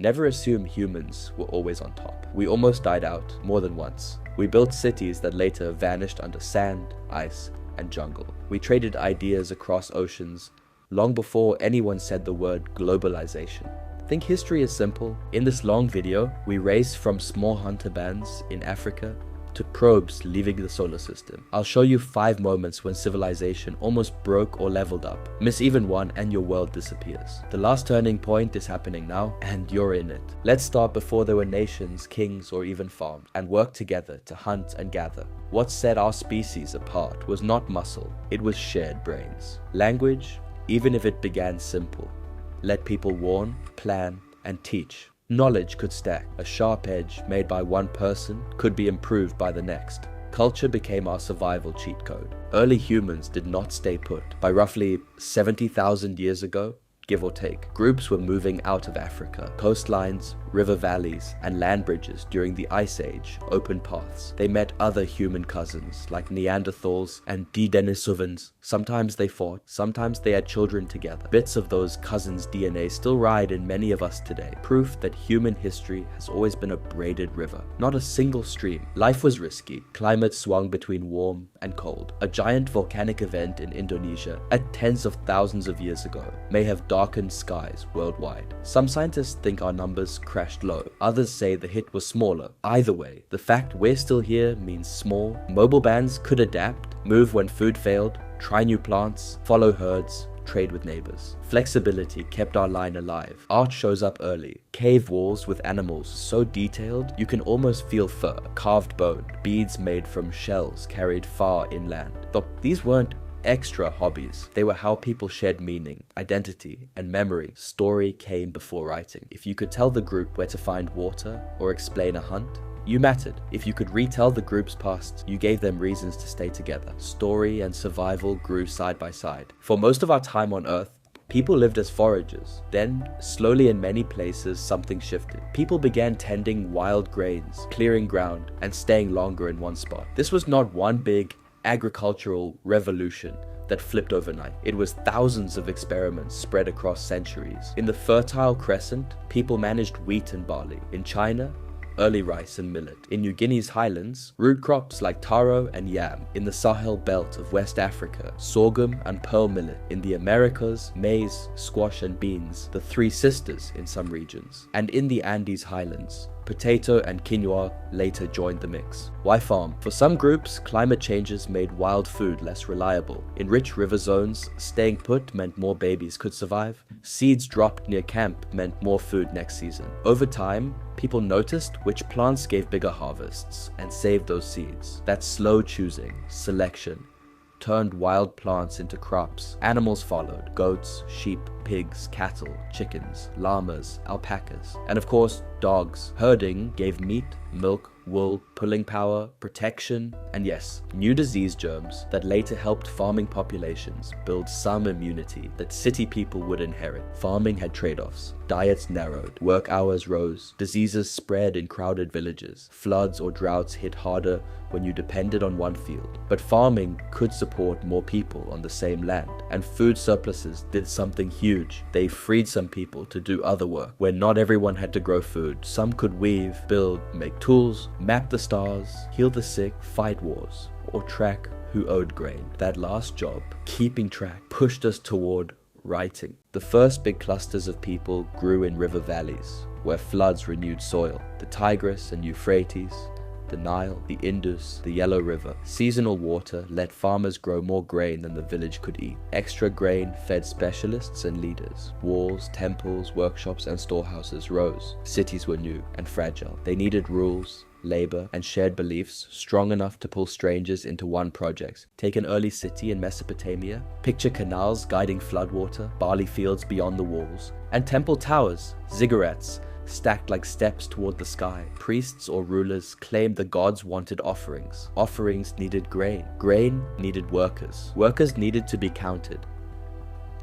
Never assume humans were always on top. We almost died out more than once. We built cities that later vanished under sand, ice, and jungle. We traded ideas across oceans long before anyone said the word globalization. Think history is simple? In this long video, we race from small hunter bands in Africa to probes leaving the solar system. I'll show you 5 moments when civilization almost broke or leveled up. Miss even one and your world disappears. The last turning point is happening now, and you're in it. Let's start before there were nations, kings, or even farms, and work together to hunt and gather. What set our species apart was not muscle, it was shared brains. Language, even if it began simple, let people warn, plan, and teach. Knowledge could stack. A sharp edge made by one person could be improved by the next. Culture became our survival cheat code. Early humans did not stay put. By roughly 70,000 years ago, give or take, groups were moving out of Africa. Coastlines, river valleys, and land bridges during the Ice Age opened paths. They met other human cousins like Neanderthals and Denisovans. Sometimes they fought, sometimes they had children together. Bits of those cousins' DNA still ride in many of us today. Proof that human history has always been a braided river, not a single stream. Life was risky. Climate swung between warm and cold. A giant volcanic event in Indonesia at tens of thousands of years ago may have darkened skies worldwide. Some scientists think our numbers crashed low. Others say the hit was smaller. Either way, the fact we're still here means small. Mobile bands could adapt, move when food failed, try new plants, follow herds, trade with neighbors. Flexibility kept our line alive. Art shows up early. Cave walls with animals so detailed you can almost feel fur, carved bone, beads made from shells carried far inland. Though these weren't extra hobbies. They were how people shared meaning, identity, and memory. Story came before writing. If you could tell the group where to find water or explain a hunt, you mattered. If you could retell the group's past, you gave them reasons to stay together. Story and survival grew side by side. For most of our time on Earth, people lived as foragers. Then, slowly in many places, something shifted. People began tending wild grains, clearing ground, and staying longer in one spot. This was not one big agricultural revolution that flipped overnight. It was thousands of experiments spread across centuries. In the Fertile Crescent, people managed wheat and barley. In China, early rice and millet. In New Guinea's highlands, root crops like taro and yam. In the Sahel belt of West Africa, sorghum and pearl millet. In the Americas, maize, squash and beans, the three sisters in some regions. And in the Andes highlands, potato and quinoa later joined the mix. Why farm? For some groups, climate changes made wild food less reliable. In rich river zones, staying put meant more babies could survive. Seeds dropped near camp meant more food next season. Over time, people noticed which plants gave bigger harvests and saved those seeds. That slow choosing, selection, turned wild plants into crops. Animals followed: goats, sheep, pigs, cattle, chickens, llamas, alpacas, and of course, dogs. Herding gave meat, milk, wool, pulling power, protection, and yes, new disease germs that later helped farming populations build some immunity that city people would inherit. Farming had trade-offs. Diets narrowed, work hours rose, diseases spread in crowded villages, floods or droughts hit harder when you depended on one field. But farming could support more people on the same land, and food surpluses did something huge. They freed some people to do other work. Where not everyone had to grow food, some could weave, build, make tools, map the stars, heal the sick, fight wars, or track who owed grain. That last job, keeping track, pushed us toward writing. The first big clusters of people grew in river valleys, where floods renewed soil. The Tigris and Euphrates, the Nile, the Indus, the Yellow River. Seasonal water let farmers grow more grain than the village could eat. Extra grain fed specialists and leaders. Walls, temples, workshops, and storehouses rose. Cities were new and fragile. They needed rules, labor, and shared beliefs strong enough to pull strangers into one project. Take an early city in Mesopotamia. Picture canals guiding floodwater, barley fields beyond the walls, and temple towers, ziggurats, stacked like steps toward the sky. Priests or rulers claimed the gods wanted offerings. Offerings needed grain. Grain needed workers. Workers needed to be counted.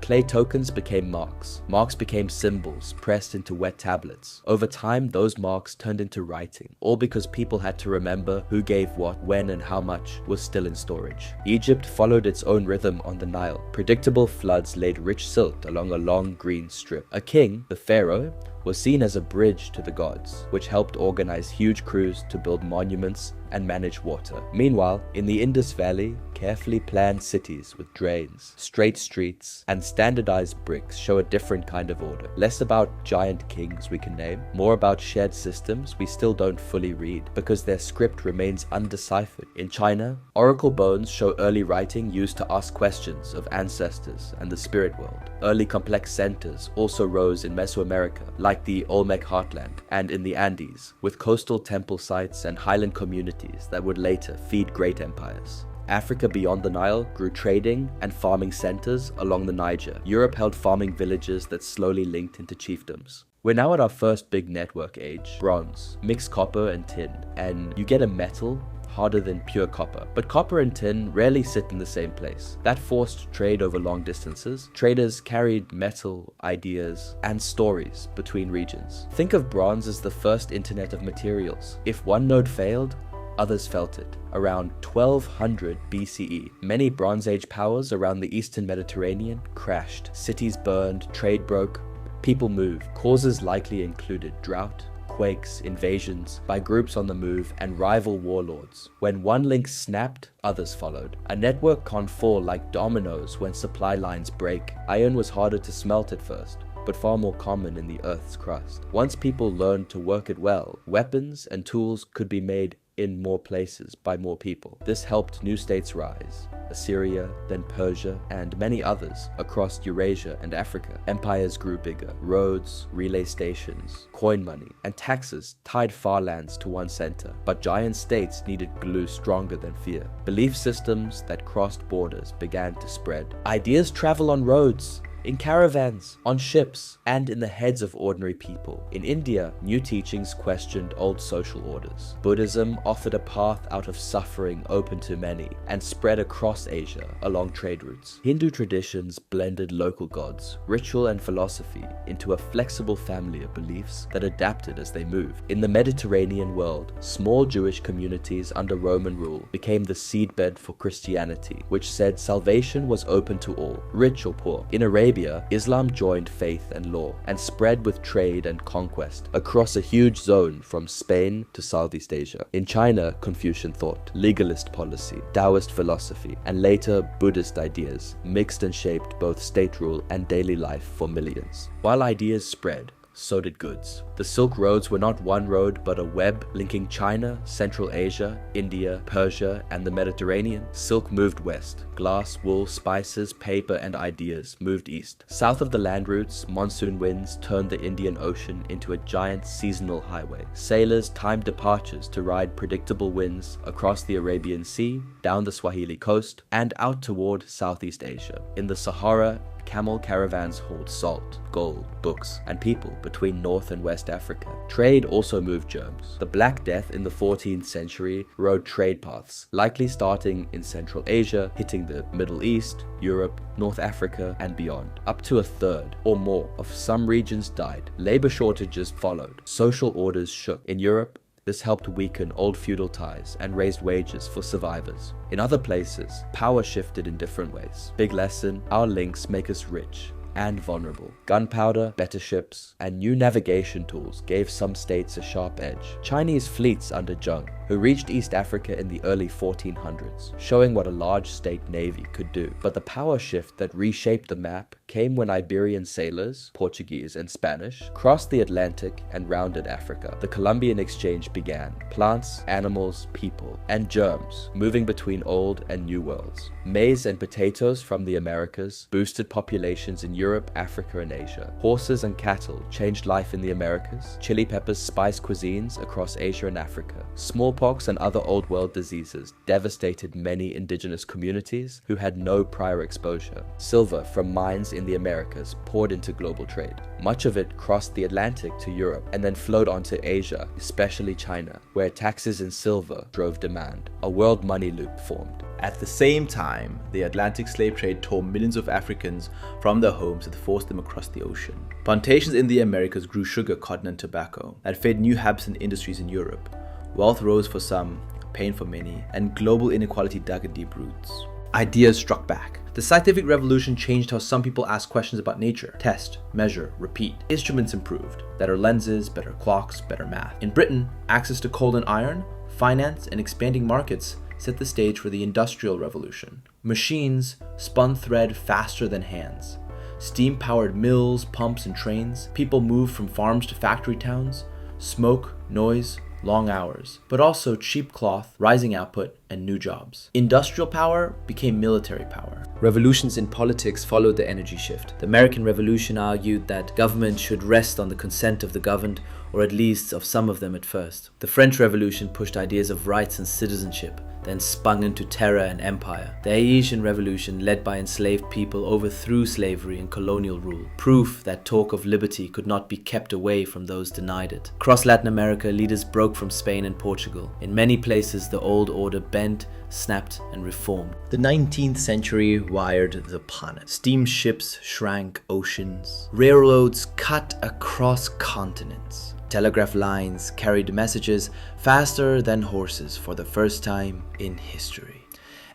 Clay tokens became marks. Marks became symbols pressed into wet tablets. Over time, those marks turned into writing, all because people had to remember who gave what, when, and how much was still in storage. Egypt followed its own rhythm on the Nile. Predictable floods laid rich silt along a long green strip. A king, the pharaoh, was seen as a bridge to the gods, which helped organize huge crews to build monuments and manage water. Meanwhile, in the Indus Valley, carefully planned cities with drains, straight streets, and standardized bricks show a different kind of order. Less about giant kings we can name, more about shared systems we still don't fully read because their script remains undeciphered. In China, oracle bones show early writing used to ask questions of ancestors and the spirit world. Early complex centers also rose in Mesoamerica, like the Olmec heartland, and in the Andes, with coastal temple sites and highland communities that would later feed great empires. Africa beyond the Nile grew trading and farming centers along the Niger. Europe held farming villages that slowly linked into chiefdoms. We're now at our first big network age, bronze. Mix copper and tin, and you get a metal harder than pure copper. But copper and tin rarely sit in the same place. That forced trade over long distances. Traders carried metal, ideas, and stories between regions. Think of bronze as the first internet of materials. If one node failed, others felt it. Around 1200 BCE, many Bronze Age powers around the eastern Mediterranean crashed. Cities burned, trade broke, people moved. Causes likely included drought, quakes, invasions by groups on the move, and rival warlords. When one link snapped, others followed. A network can't fall like dominoes when supply lines break. Iron was harder to smelt at first, but far more common in the Earth's crust. Once people learned to work it well, weapons and tools could be made in more places by more people. This helped new states rise. Assyria, then Persia, and many others across Eurasia and Africa. Empires grew bigger. Roads, relay stations, coin money, and taxes tied far lands to one center. But giant states needed glue stronger than fear. Belief systems that crossed borders began to spread. Ideas travel on roads, in caravans, on ships, and in the heads of ordinary people. In India, new teachings questioned old social orders. Buddhism offered a path out of suffering open to many, and spread across Asia along trade routes. Hindu traditions blended local gods, ritual, and philosophy into a flexible family of beliefs that adapted as they moved. In the Mediterranean world, small Jewish communities under Roman rule became the seedbed for Christianity, which said salvation was open to all, rich or poor. In Arabia, Islam joined faith and law and spread with trade and conquest across a huge zone from Spain to Southeast Asia. In China, Confucian thought, legalist policy, Taoist philosophy, and later Buddhist ideas mixed and shaped both state rule and daily life for millions. While ideas spread, so did goods. The Silk Roads were not one road, but a web linking China, Central Asia, India, Persia, and the Mediterranean. Silk moved west. Glass, wool, spices, paper, and ideas moved east. South of the land routes, monsoon winds turned the Indian Ocean into a giant seasonal highway. Sailors timed departures to ride predictable winds across the Arabian Sea, down the Swahili coast, and out toward Southeast Asia. In the Sahara, camel caravans hauled salt, gold, books, and people between North and West Africa. Trade also moved germs. The Black Death in the 14th century rode trade paths, likely starting in Central Asia, hitting the Middle East, Europe, North Africa, and beyond. Up to a third or more of some regions died. Labor shortages followed. Social orders shook. In Europe, this helped weaken old feudal ties and raised wages for survivors. In other places, power shifted in different ways. Big lesson, our links make us rich and vulnerable. Gunpowder, better ships, and new navigation tools gave some states a sharp edge. Chinese fleets under Zheng, who reached East Africa in the early 1400s, showing what a large state navy could do. But the power shift that reshaped the map came when Iberian sailors, Portuguese and Spanish, crossed the Atlantic and rounded Africa. The Columbian exchange began. Plants, animals, people, and germs moving between old and new worlds. Maize and potatoes from the Americas boosted populations in Europe, Africa, and Asia. Horses and cattle changed life in the Americas. Chili peppers spiced cuisines across Asia and Africa. Smallpox and other old world diseases devastated many indigenous communities who had no prior exposure. Silver from mines in the Americas poured into global trade. Much of it crossed the Atlantic to Europe and then flowed onto Asia, especially China, where taxes in silver drove demand. A world money loop formed. At the same time, the Atlantic slave trade tore millions of Africans from their homes and forced them across the ocean. Plantations in the Americas grew sugar, cotton, and tobacco that fed new hubs and industries in Europe. Wealth rose for some, pain for many, and global inequality dug in deep roots. Ideas struck back. The scientific revolution changed how some people ask questions about nature. Test, measure, repeat. Instruments improved. Better lenses, better clocks, better math. In Britain, access to coal and iron, finance, and expanding markets set the stage for the Industrial Revolution. Machines spun thread faster than hands. Steam-powered mills, pumps, and trains. People moved from farms to factory towns. Smoke, noise, long hours, but also cheap cloth, rising output, and new jobs. Industrial power became military power. Revolutions in politics followed the energy shift. The American Revolution argued that government should rest on the consent of the governed, or at least of some of them at first. The French Revolution pushed ideas of rights and citizenship, then spun into terror and empire. The Haitian Revolution, led by enslaved people, overthrew slavery and colonial rule, proof that talk of liberty could not be kept away from those denied it. Across Latin America, leaders broke from Spain and Portugal. In many places, the old order bent, snapped, and reformed. The 19th century wired the planet. Steamships shrank oceans. Railroads cut across continents. Telegraph lines carried messages faster than horses for the first time in history.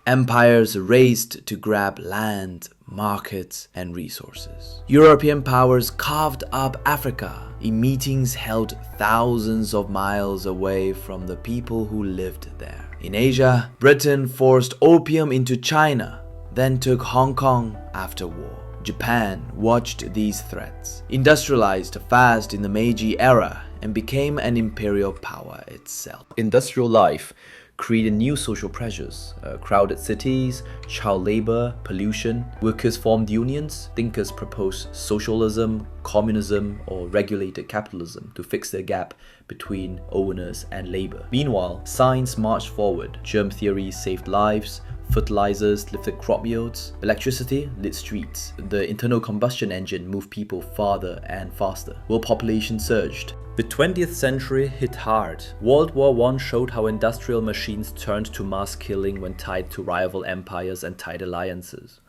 Empires raced to grab land, markets, and resources. European powers carved up Africa in meetings held thousands of miles away from the people who lived there. In Asia, Britain forced opium into China, then took Hong Kong after war. Japan watched these threats, industrialized fast in the Meiji era, and became an imperial power itself. Industrial life created new social pressures, crowded cities, child labor, pollution. Workers formed unions, thinkers proposed socialism, communism, or regulated capitalism to fix the gap between owners and labor. Meanwhile, science marched forward. Germ theory saved lives, fertilizers lifted crop yields, electricity lit streets. The internal combustion engine moved people farther and faster. World population surged. The 20th century hit hard. World War I showed how industrial machines turned to mass killing when tied to rival empires and tight alliances.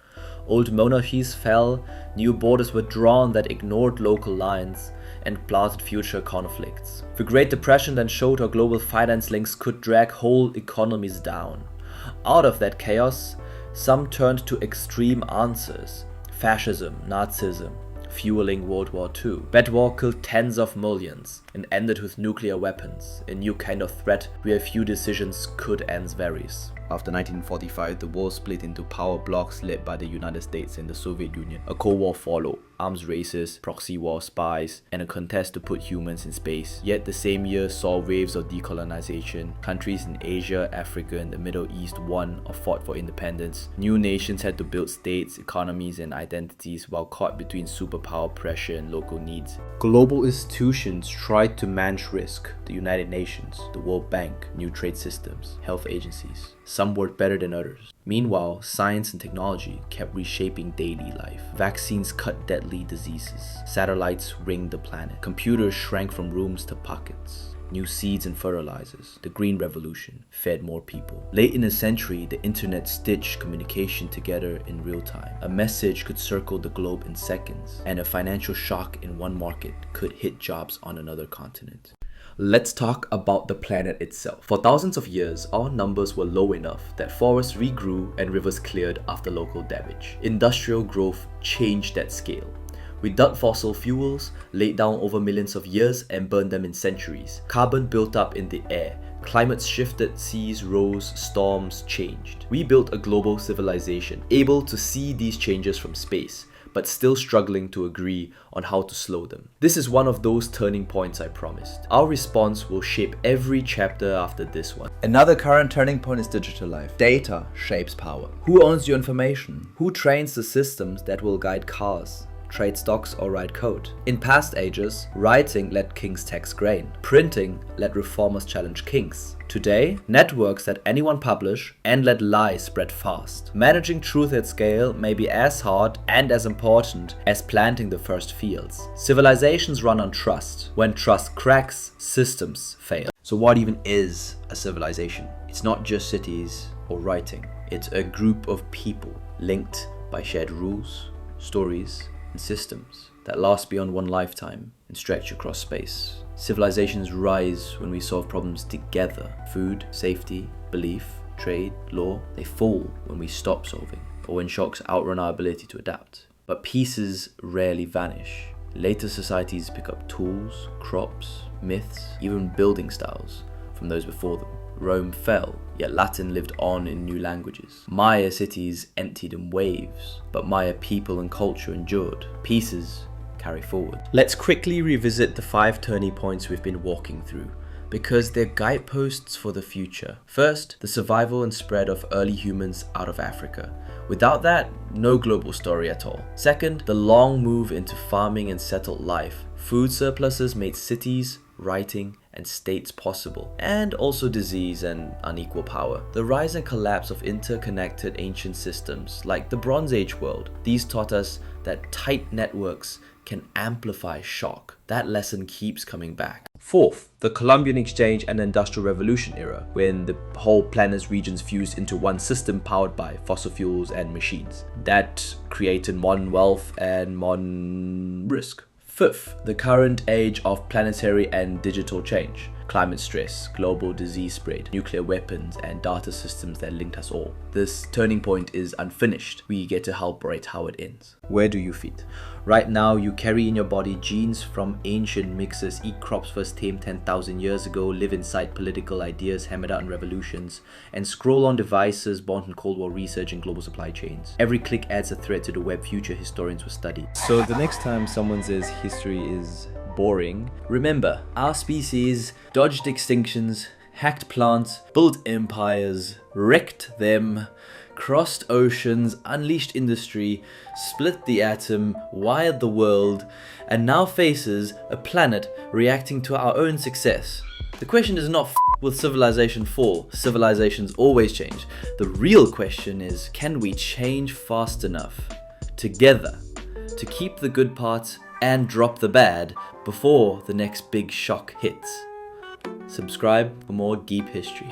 Old monarchies fell, new borders were drawn that ignored local lines and planted future conflicts. The Great Depression then showed how global finance links could drag whole economies down. Out of that chaos, some turned to extreme answers: fascism, Nazism, fueling World War II. That war killed tens of millions and ended with nuclear weapons, a new kind of threat where few decisions could end varies. After 1945, the world split into power blocs led by the United States and the Soviet Union. A Cold War followed, arms races, proxy war spies, and a contest to put humans in space. Yet the same year saw waves of decolonization. Countries in Asia, Africa, and the Middle East won or fought for independence. New nations had to build states, economies, and identities while caught between superpower pressure and local needs. Global institutions tried to manage risk. The United Nations, the World Bank, new trade systems, health agencies. Some worked better than others. Meanwhile, science and technology kept reshaping daily life. Vaccines cut deadly diseases. Satellites ringed the planet. Computers shrank from rooms to pockets. New seeds and fertilizers. The Green Revolution fed more people. Late in the century, the internet stitched communication together in real time. A message could circle the globe in seconds, and a financial shock in one market could hit jobs on another continent. Let's talk about the planet itself. For thousands of years, our numbers were low enough that forests regrew and rivers cleared after local damage. Industrial growth changed that scale. We dug fossil fuels, laid down over millions of years, and burned them in centuries. Carbon built up in the air. Climates shifted, seas rose, storms changed. We built a global civilization, able to see these changes from space, but still struggling to agree on how to slow them. This is one of those turning points I promised. Our response will shape every chapter after this one. Another current turning point is digital life. Data shapes power. Who owns your information? Who trains the systems that will guide cars, trade stocks, or write code? In past ages, writing let kings tax grain. Printing let reformers challenge kings. Today, networks let anyone publish and let lies spread fast. Managing truth at scale may be as hard and as important as planting the first fields. Civilizations run on trust. When trust cracks, systems fail. So what even is a civilization? It's not just cities or writing. It's a group of people linked by shared rules, stories, and systems that last beyond one lifetime and stretch across space. Civilizations rise when we solve problems together. Food, safety, belief, trade, law, they fall when we stop solving, or when shocks outrun our ability to adapt. But pieces rarely vanish. Later societies pick up tools, crops, myths, even building styles from those before them. Rome fell, yet Latin lived on in new languages. Maya cities emptied in waves, but Maya people and culture endured. Pieces carry forward. Let's quickly revisit the 5 turning points we've been walking through, because they're guideposts for the future. First, the survival and spread of early humans out of Africa. Without that, no global story at all. Second, the long move into farming and settled life. Food surpluses made cities, writing, and states possible, and also disease and unequal power. The rise and collapse of interconnected ancient systems, like the Bronze Age world. These taught us that tight networks can amplify shock. That lesson keeps coming back. Fourth, the Columbian Exchange and Industrial Revolution era, when the whole planet's regions fused into one system powered by fossil fuels and machines. That created modern wealth and modern risk. Fifth, the current age of planetary and digital change. Climate stress, global disease spread, nuclear weapons, and data systems that linked us all. This turning point is unfinished. We get to help write how it ends. Where do you fit? Right now, you carry in your body genes from ancient mixers, eat crops first tamed 10,000 years ago, live inside political ideas hammered out in revolutions, and scroll on devices born from Cold War research and global supply chains. Every click adds a thread to the web future historians will study. So the next time someone says history is boring, remember, our species dodged extinctions, hacked plants, built empires, wrecked them, crossed oceans, unleashed industry, split the atom, wired the world, and now faces a planet reacting to our own success. The question is not will civilization fall? Civilizations always change. The real question is, can we change fast enough together to keep the good parts and drop the bad before the next big shock hits? Subscribe for more Geep history.